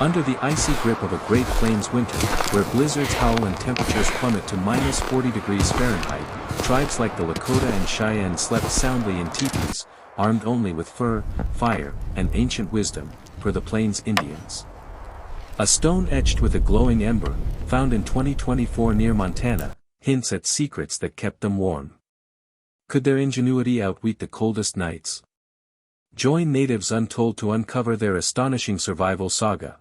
Under the icy grip of a Great Plains winter, where blizzards howl and temperatures plummet to minus 40 degrees Fahrenheit, tribes like the Lakota and Cheyenne slept soundly in tipis, armed only with fur, fire, and ancient wisdom, for the Plains Indians. A stone etched with a glowing ember, found in 2024 near Montana, hints at secrets that kept them warm. Could their ingenuity outwit the coldest nights? Join Natives Untold to uncover their astonishing survival saga.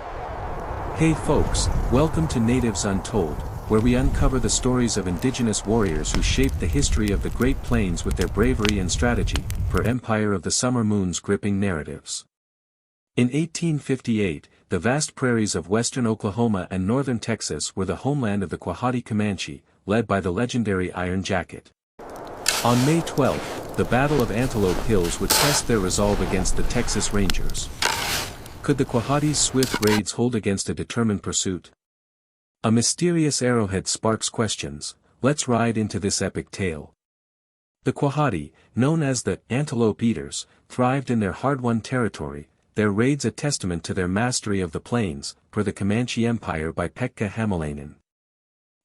Hey folks, welcome to Natives Untold, where we uncover the stories of indigenous warriors who shaped the history of the Great Plains with their bravery and strategy, per Empire of the Summer Moon's gripping narratives. In 1858, the vast prairies of western Oklahoma and northern Texas were the homeland of the Quahadi Comanche, led by the legendary Iron Jacket. On May 12, the Battle of Antelope Hills would test their resolve against the Texas Rangers. Could the Quahadi's swift raids hold against a determined pursuit? A mysterious arrowhead sparks questions. Let's ride into this epic tale. The Quahadi, known as the Antelope Eaters, thrived in their hard-won territory, their raids a testament to their mastery of the plains, per the Comanche Empire by Pekka Hamalainen.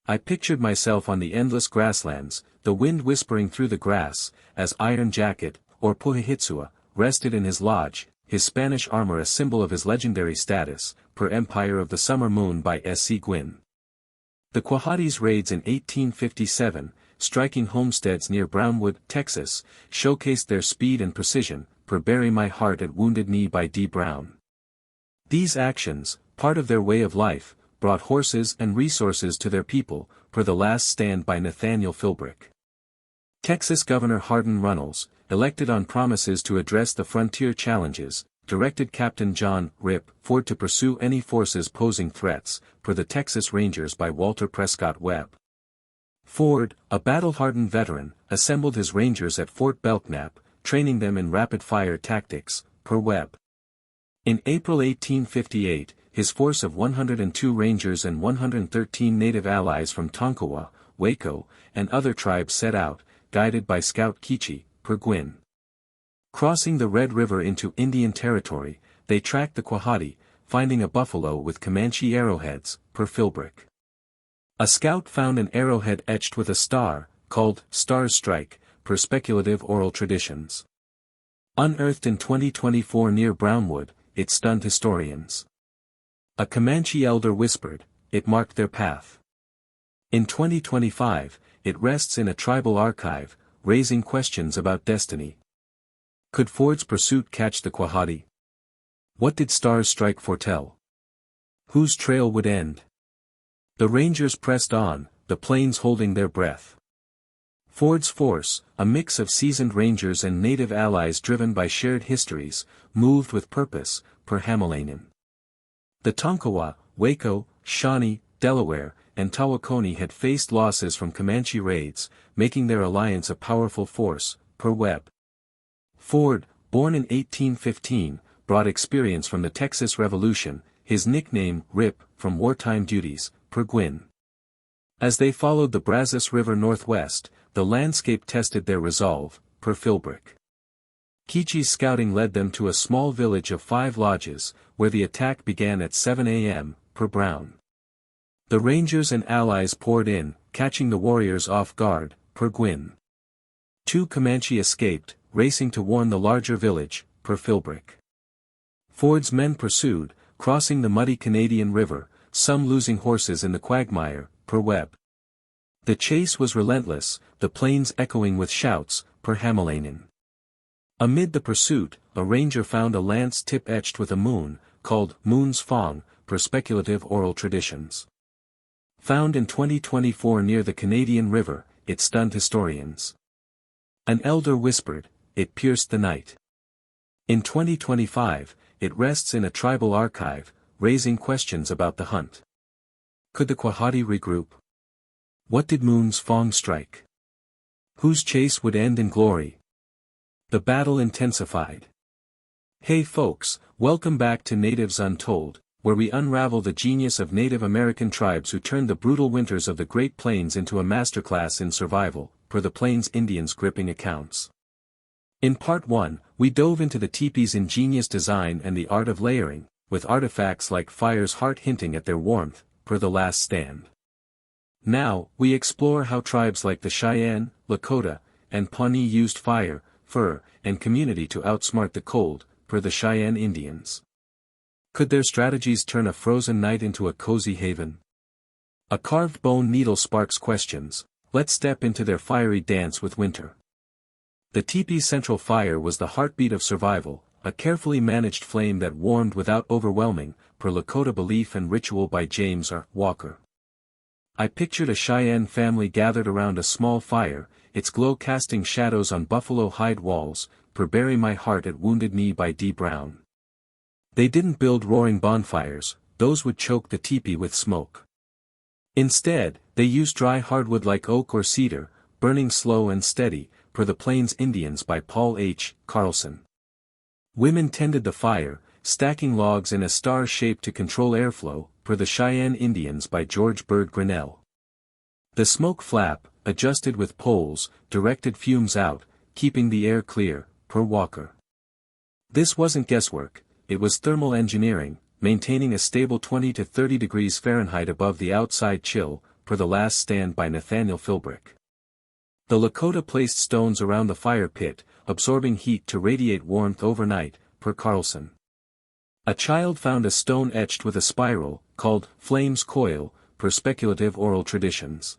I pictured myself on the endless grasslands, the wind whispering through the grass, as Iron Jacket, or Puhihitsua, rested in his lodge, his Spanish armor a symbol of his legendary status, per Empire of the Summer Moon by S.C. Gwynn. The Quahadi's raids in 1857, striking homesteads near Brownwood, Texas, showcased their speed and precision, per Bury My Heart at Wounded Knee by D. Brown. These actions, part of their way of life, brought horses and resources to their people, per The Last Stand by Nathaniel Philbrick. Texas Governor Hardin Runnels, elected on promises to address the frontier challenges, directed Captain John Rip Ford to pursue any forces posing threats, per The Texas Rangers by Walter Prescott Webb. Ford, a battle-hardened veteran, assembled his Rangers at Fort Belknap, training them in rapid-fire tactics, per Webb. In April 1858, his force of 102 Rangers and 113 native allies from Tonkawa, Waco, and other tribes set out, guided by Scout Keechee, per Gwynn. Crossing the Red River into Indian Territory, they tracked the Quahadi, finding a buffalo with Comanche arrowheads, per Philbrick. A scout found an arrowhead etched with a star, called Star's Strike, per speculative oral traditions. Unearthed in 2024 near Brownwood, it stunned historians. A Comanche elder whispered, it marked their path. In 2025, it rests in a tribal archive, raising questions about destiny. Could Ford's pursuit catch the Quahadi? What did Star's Strike foretell? Whose trail would end? The Rangers pressed on, the plains holding their breath. Ford's force, a mix of seasoned Rangers and native allies driven by shared histories, moved with purpose, per Hamalainen. The Tonkawa, Waco, Shawnee, Delaware, and Tawakoni had faced losses from Comanche raids, making their alliance a powerful force, per Webb. Ford, born in 1815, brought experience from the Texas Revolution, his nickname, Rip, from wartime duties, per Gwynn. As they followed the Brazos River northwest, the landscape tested their resolve, per Philbrick. Keechee's scouting led them to a small village of 5 lodges, where the attack began at 7 a.m., per Brown. The Rangers and allies poured in, catching the warriors off guard, per Gwynn. 2 Comanche escaped, racing to warn the larger village, per Philbrick. Ford's men pursued, crossing the muddy Canadian River, some losing horses in the quagmire, per Webb. The chase was relentless, the plains echoing with shouts, per Hamalainen. Amid the pursuit, a ranger found a lance tip etched with a moon, called Moon's Fong, per speculative oral traditions. Found in 2024 near the Canadian River, it stunned historians. An elder whispered, it pierced the night. In 2025, it rests in a tribal archive, raising questions about the hunt. Could the Quahadi regroup? What did Moon's Fong strike? Whose chase would end in glory? The battle intensified. Hey folks, welcome back to Natives Untold, where we unravel the genius of Native American tribes who turned the brutal winters of the Great Plains into a masterclass in survival, per the Plains Indians' gripping accounts. In Part 1, we dove into the teepee's ingenious design and the art of layering, with artifacts like fire's heart hinting at their warmth, per The Last Stand. Now, we explore how tribes like the Cheyenne, Lakota, and Pawnee used fire, fur, and community to outsmart the cold, per the Cheyenne Indians. Could their strategies turn a frozen night into a cozy haven? A carved bone needle sparks questions. Let's step into their fiery dance with winter. The teepee's central fire was the heartbeat of survival, a carefully managed flame that warmed without overwhelming, per Lakota belief and ritual by James R. Walker. I pictured a Cheyenne family gathered around a small fire, its glow casting shadows on buffalo hide walls, per Bury My Heart at Wounded Knee by D. Brown. They didn't build roaring bonfires, those would choke the teepee with smoke. Instead, they used dry hardwood like oak or cedar, burning slow and steady, per The Plains Indians by Paul H. Carlson. Women tended the fire, stacking logs in a star shape to control airflow, per The Cheyenne Indians by George Bird Grinnell. The smoke flap, adjusted with poles, directed fumes out, keeping the air clear, per Walker. This wasn't guesswork, it was thermal engineering, maintaining a stable 20 to 30 degrees Fahrenheit above the outside chill, per The Last Stand by Nathaniel Philbrick. The Lakota placed stones around the fire pit, absorbing heat to radiate warmth overnight, per Carlson. A child found a stone etched with a spiral, called Flame's Coil, per Speculative Oral Traditions.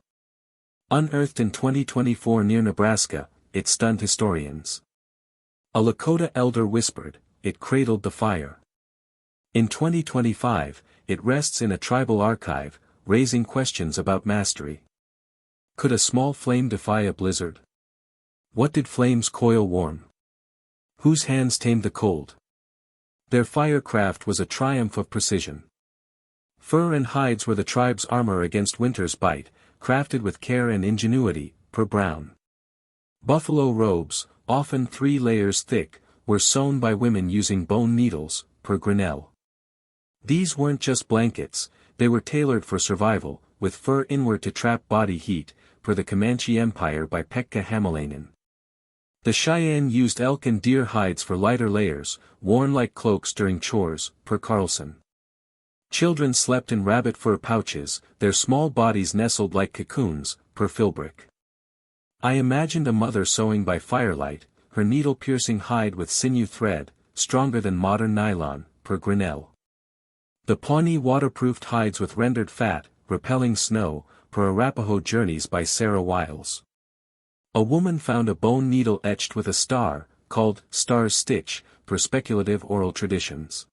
Unearthed in 2024 near Nebraska, it stunned historians. A Lakota elder whispered, it cradled the fire. In 2025, it rests in a tribal archive, raising questions about mastery. Could a small flame defy a blizzard? What did Flame's Coil warm? Whose hands tamed the cold? Their firecraft was a triumph of precision. Fur and hides were the tribe's armor against winter's bite, crafted with care and ingenuity, per Brown. Buffalo robes, often 3 layers thick, were sewn by women using bone needles, per Grinnell. These weren't just blankets, they were tailored for survival, with fur inward to trap body heat, per The Comanche Empire by Pekka Hamalainen. The Cheyenne used elk and deer hides for lighter layers, worn like cloaks during chores, per Carlson. Children slept in rabbit fur pouches, their small bodies nestled like cocoons, per Philbrick. I imagined a mother sewing by firelight, her needle piercing hide with sinew thread, stronger than modern nylon, per Grinnell. The Pawnee waterproofed hides with rendered fat, repelling snow, per Arapaho Journeys by Sarah Wiles. A woman found a bone needle etched with a star, called Star's Stitch, per Speculative Oral Traditions.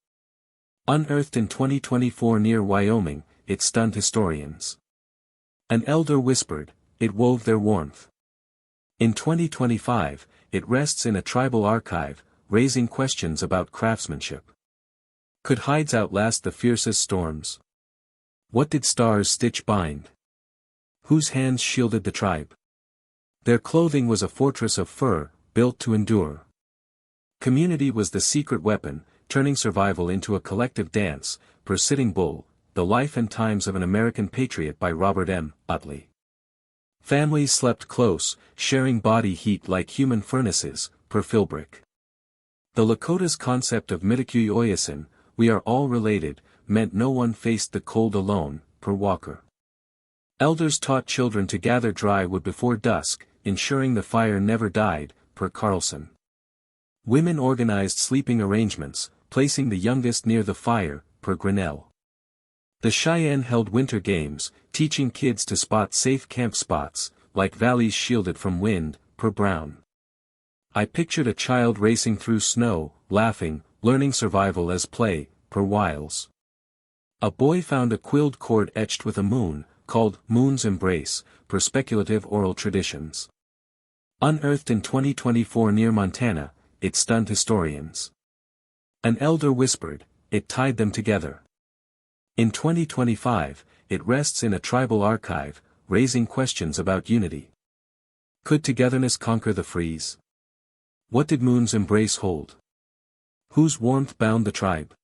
Unearthed in 2024 near Wyoming, it stunned historians. An elder whispered, it wove their warmth. In 2025, it rests in a tribal archive, raising questions about craftsmanship. Could hides outlast the fiercest storms? What did Star's Stitch bind? Whose hands shielded the tribe? Their clothing was a fortress of fur, built to endure. Community was the secret weapon, turning survival into a collective dance, per Sitting Bull, The Life and Times of an American Patriot by Robert M. Utley. Families slept close, sharing body heat like human furnaces, per Philbrick. The Lakota's concept of Mitakui Oyasin, we are all related, meant no one faced the cold alone, per Walker. Elders taught children to gather dry wood before dusk, ensuring the fire never died, per Carlson. Women organized sleeping arrangements, placing the youngest near the fire, per Grinnell. The Cheyenne held winter games, teaching kids to spot safe camp spots, like valleys shielded from wind, per Brown. I pictured a child racing through snow, laughing, learning survival as play, per Wiles. A boy found a quilled cord etched with a moon, called Moon's Embrace, per Speculative Oral Traditions. Unearthed in 2024 near Montana, it stunned historians. An elder whispered, it tied them together. In 2025, it rests in a tribal archive, raising questions about unity. Could togetherness conquer the freeze? What did Moon's embrace hold? Whose warmth bound the tribe?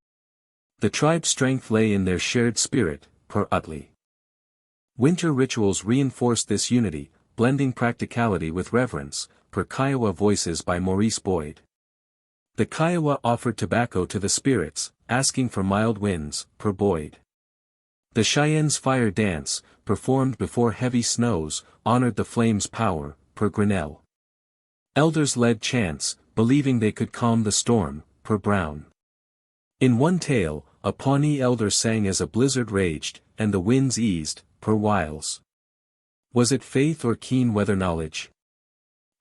The tribe's strength lay in their shared spirit, per Utley. Winter rituals reinforced this unity, blending practicality with reverence, per Kiowa Voices by Maurice Boyd. The Kiowa offered tobacco to the spirits, asking for mild winds, per Boyd. The Cheyenne's fire dance, performed before heavy snows, honored the flame's power, per Grinnell. Elders led chants, believing they could calm the storm, per Brown. In one tale, a Pawnee elder sang as a blizzard raged, and the winds eased, per Wiles. Was it faith or keen weather knowledge?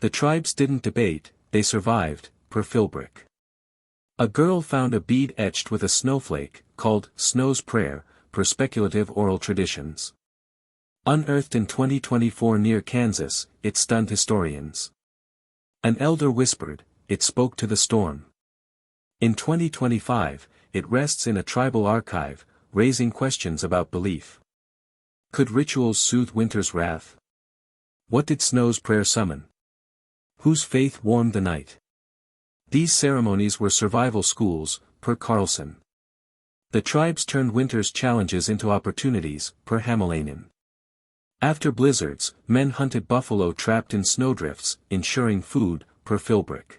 The tribes didn't debate, they survived, per Philbrick. A girl found a bead etched with a snowflake, called Snow's Prayer, per Speculative Oral Traditions. Unearthed in 2024 near Kansas, it stunned historians. An elder whispered, it spoke to the storm. In 2025, it rests in a tribal archive, raising questions about belief. Could rituals soothe winter's wrath? What did Snow's prayer summon? Whose faith warmed the night? These ceremonies were survival schools, per Carlson. The tribes turned winter's challenges into opportunities, per Hamalainen. After blizzards, men hunted buffalo trapped in snowdrifts, ensuring food, per Philbrick.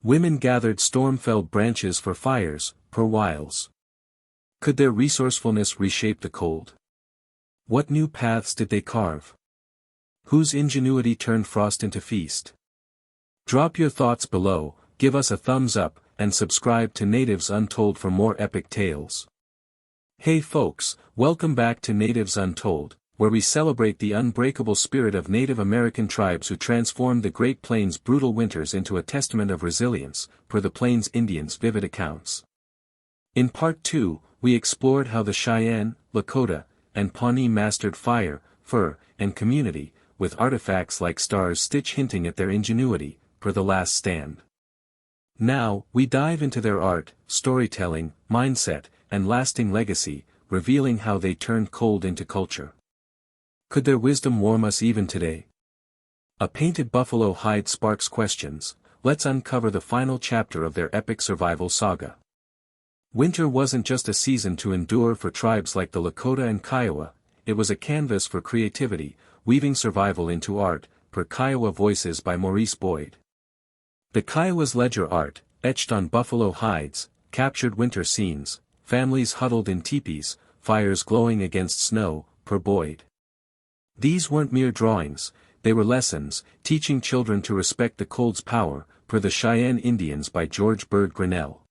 Women gathered storm-felled branches for fires, per Wiles. Could their resourcefulness reshape the cold? What new paths did they carve? Whose ingenuity turned frost into feast? Drop your thoughts below, give us a thumbs up, and subscribe to Natives Untold for more epic tales. Hey folks, welcome back to Natives Untold, where we celebrate the unbreakable spirit of Native American tribes who transformed the Great Plains' brutal winters into a testament of resilience, per the Plains Indians' vivid accounts. In Part 2, we explored how the Cheyenne, Lakota, and Pawnee mastered fire, fur, and community, with artifacts like stars stitch hinting at their ingenuity, per The Last Stand. Now, we dive into their art, storytelling, mindset, and lasting legacy, revealing how they turned cold into culture. Could their wisdom warm us even today? A painted buffalo hide sparks questions. Let's uncover the final chapter of their epic survival saga. Winter wasn't just a season to endure for tribes like the Lakota and Kiowa, it was a canvas for creativity, weaving survival into art, per Kiowa Voices by Maurice Boyd. The Kiowa's ledger art, etched on buffalo hides, captured winter scenes, families huddled in tipis, fires glowing against snow, per Boyd. These weren't mere drawings, they were lessons, teaching children to respect the cold's power, per The Cheyenne Indians by George Bird Grinnell.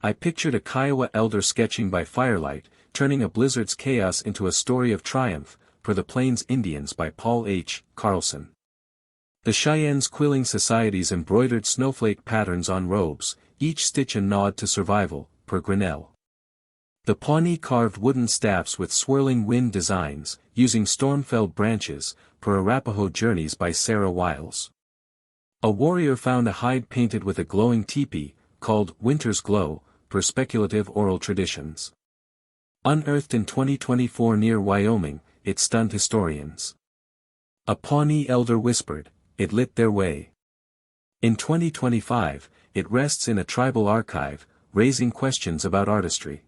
I pictured a Kiowa elder sketching by firelight, turning a blizzard's chaos into a story of triumph, per The Plains Indians by Paul H. Carlson. The Cheyenne's quilling societies embroidered snowflake patterns on robes, each stitch a nod to survival, per Grinnell. The Pawnee carved wooden staffs with swirling wind designs, using storm-felled branches, per Arapaho Journeys by Sarah Wiles. A warrior found a hide painted with a glowing teepee, called Winter's Glow, per Speculative Oral Traditions. Unearthed in 2024 near Wyoming, it stunned historians. A Pawnee elder whispered, it lit their way. In 2025, it rests in a tribal archive, raising questions about artistry.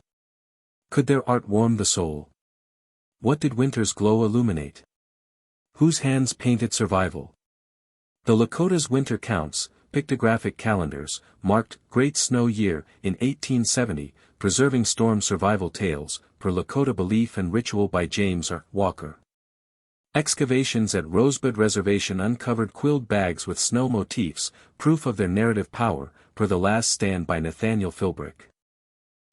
Could their art warm the soul? What did winter's glow illuminate? Whose hands painted survival? The Lakota's winter counts, pictographic calendars, marked Great Snow Year in 1870, preserving storm survival tales, per Lakota Belief and Ritual by James R. Walker. Excavations at Rosebud Reservation uncovered quilled bags with snow motifs, proof of their narrative power, per The Last Stand by Nathaniel Philbrick.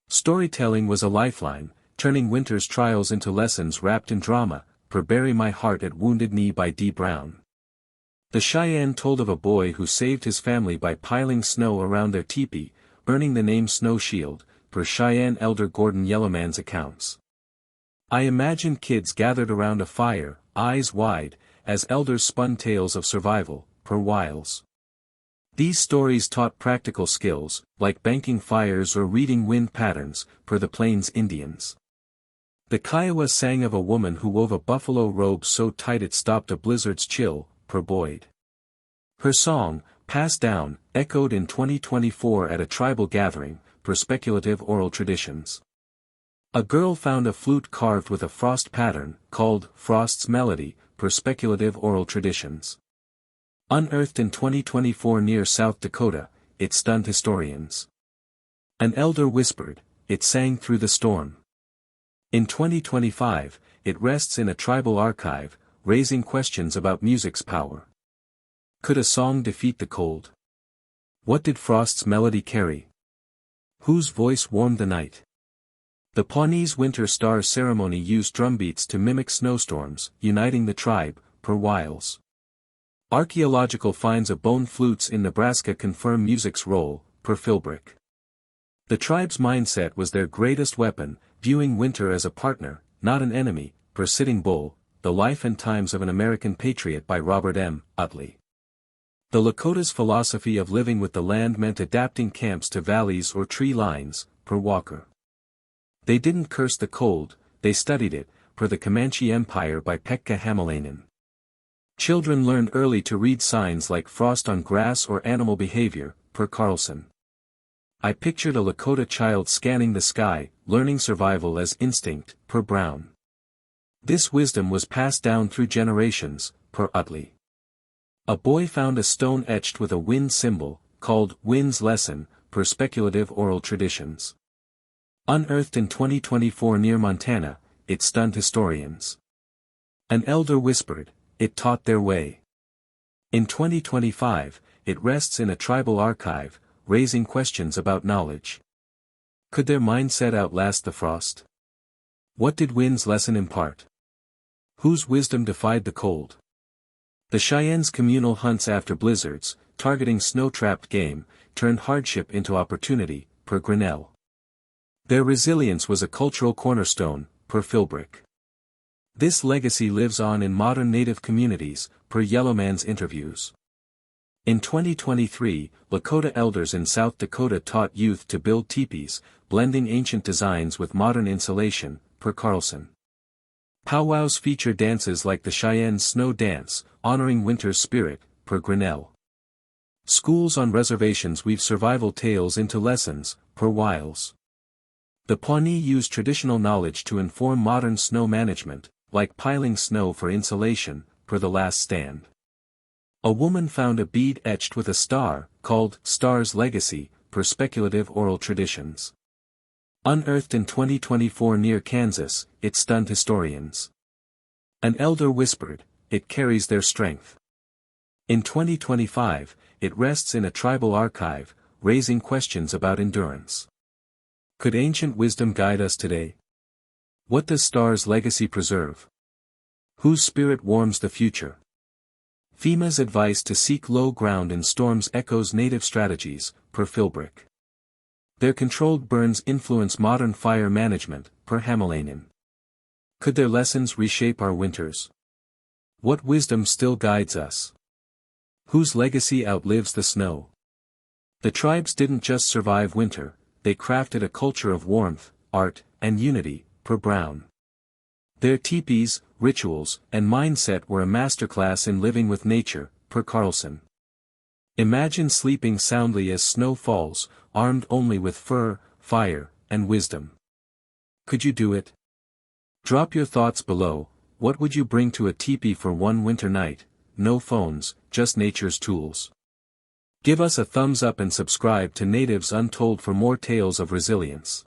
Storytelling was a lifeline, turning winter's trials into lessons wrapped in drama, per Bury My Heart at Wounded Knee by D. Brown. The Cheyenne told of a boy who saved his family by piling snow around their teepee, earning the name Snow Shield, per Cheyenne elder Gordon Yellowman's accounts. I imagined kids gathered around a fire, eyes wide, as elders spun tales of survival, per Wiles. These stories taught practical skills, like banking fires or reading wind patterns, per the Plains Indians. The Kiowa sang of a woman who wove a buffalo robe so tight it stopped a blizzard's chill, per Boyd. Her song, passed down, echoed in 2024 at a tribal gathering, per Speculative Oral Traditions. A girl found a flute carved with a frost pattern, called Frost's Melody, per Speculative Oral Traditions. Unearthed in 2024 near South Dakota, it stunned historians. An elder whispered, it sang through the storm. In 2025, it rests in a tribal archive, raising questions about music's power. Could a song defeat the cold? What did Frost's melody carry? Whose voice warmed the night? The Pawnee's winter star ceremony used drumbeats to mimic snowstorms, uniting the tribe, per whiles. Archaeological finds of bone flutes in Nebraska confirm music's role, per Philbrick. The tribe's mindset was their greatest weapon, viewing winter as a partner, not an enemy, per Sitting Bull, The Life and Times of an American Patriot by Robert M. Utley. The Lakota's philosophy of living with the land meant adapting camps to valleys or tree lines, per Walker. They didn't curse the cold, they studied it, per The Comanche Empire by Pekka Hamalainen. Children learned early to read signs like frost on grass or animal behavior, per Carlson. I pictured a Lakota child scanning the sky, learning survival as instinct, per Brown. This wisdom was passed down through generations, per Utley. A boy found a stone etched with a wind symbol, called Wind's Lesson, per Speculative Oral Traditions. Unearthed in 2024 near Montana, it stunned historians. An elder whispered, it taught their way. In 2025, it rests in a tribal archive, raising questions about knowledge. Could their mindset outlast the frost? What did Wind's lesson impart? Whose wisdom defied the cold? The Cheyenne's communal hunts after blizzards, targeting snow-trapped game, turned hardship into opportunity, per Grinnell. Their resilience was a cultural cornerstone, per Philbrick. This legacy lives on in modern Native communities, per Yellowman's interviews. In 2023, Lakota elders in South Dakota taught youth to build tipis, blending ancient designs with modern insulation, per Carlson. Powwows feature dances like the Cheyenne Snow Dance, honoring winter's spirit, per Grinnell. Schools on reservations weave survival tales into lessons, per Wiles. The Pawnee use traditional knowledge to inform modern snow management, like piling snow for insulation, per The Last Stand. A woman found a bead etched with a star, called Star's Legacy, per Speculative Oral Traditions. Unearthed in 2024 near Kansas, it stunned historians. An elder whispered, it carries their strength. In 2025, it rests in a tribal archive, raising questions about endurance. Could ancient wisdom guide us today? What does Star's legacy preserve? Whose spirit warms the future? FEMA's advice to seek low ground in storms echoes native strategies, per Philbrick. Their controlled burns influence modern fire management, per Hamalainen. Could their lessons reshape our winters? What wisdom still guides us? Whose legacy outlives the snow? The tribes didn't just survive winter, they crafted a culture of warmth, art, and unity, per Brown. Their tipis, rituals, and mindset were a masterclass in living with nature, per Carlson. Imagine sleeping soundly as snow falls, armed only with fur, fire, and wisdom. Could you do it? Drop your thoughts below. What would you bring to a teepee for one winter night? No phones, just nature's tools. Give us a thumbs up and subscribe to Natives Untold for more tales of resilience.